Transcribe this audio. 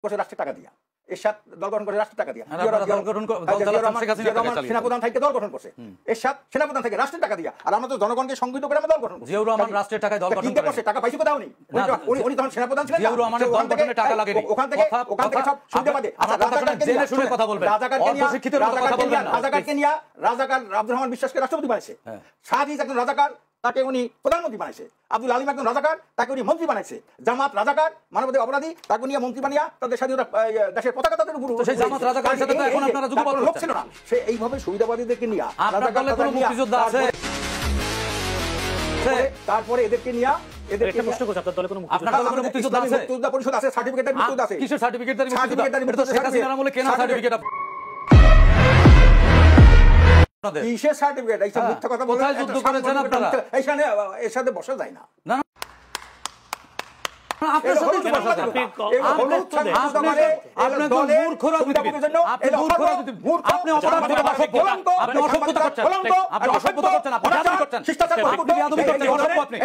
করছে রাষ্ট্রের টাকা দিয়া, এরশাদ দল গঠন করে রাষ্ট্রের টাকা দিয়া, সেনাপ্রধান থেকে দল গঠন করছে, এরশাদ সেনাপ্রধান থেকে রাষ্ট্রের টাকা দিয়া, আর আমরা তো জনগণকে সংগঠিত করে আমরা দল গঠন করছি। জিয়াউর রহমান রাষ্ট্রের টাকায় দল গঠন করছে, টাকা পাইছে কোথাও নেই, উনি তখন সেনাপ্রধান ছিলেন। জিয়াউর রহমানের দল গঠনে টাকা লাগেনি, ওখান থেকে সব শুনতে পাবে। জেনে শুনে কথা বলবেন, অল্পশিক্ষিতের মতো কথা বলবেন না। রাজাকারকে নিয়ে, রাজাকার আব্দুর রহমান বিশ্বাসকে রাষ্ট্রপতি বানাইছে, শাহজিজ একজন রাজাকার, তাকে উনি প্রধানমন্ত্রী বানাইছে, আব্দুল আলিম একজন রাজাকার, তাকে উনি মন্ত্রী বানাইছে, জামাত রাজাকার মানবাধিকার অপরাধী, তাকে নিয়ে মন্ত্রী বানিয়া তাদের স্বাধীনতা দেশের পতাকা তাদের উপর, সেই জামাত রাজাকারের সাথে তো এখন আপনারা যুগপৎ লোক ছিল না। সে এইভাবে সুবিধাবাদীদেরকে নিয়ে, আপনার দলে কোনো মুক্তিযোদ্ধা আছে? তারপরে এদেরকে নিয়ে একটা প্রশ্ন করছি, আপনার দলে কোনো মুক্তিযোদ্ধা আছে? মুক্তিযোদ্ধা পরিষদ আছে, সার্টিফিকেটের মুক্তিযোদ্ধা আছে। কিসের সার্টিফিকেট? শেখ হাসিনার আমলে কেনা সার্টিফিকেট। কিসের সার্টিফিকেট? এইসব মিথ্যা কথা বলে যুদ্ধ করেছেন আপনারা, এইখানে এর সাথে বসা যায় না। আপনার সাথে কি বসা যায়? আপনি তো মূর্খরা পৃথিবীর, আপনি অপরাধ করে অসভ্য, আপনি অসভ্যতা করছেন, আপনি অসভ্যতা করছেন, আপনি জাদু করছেন, আপনি অসভ্য, আপনি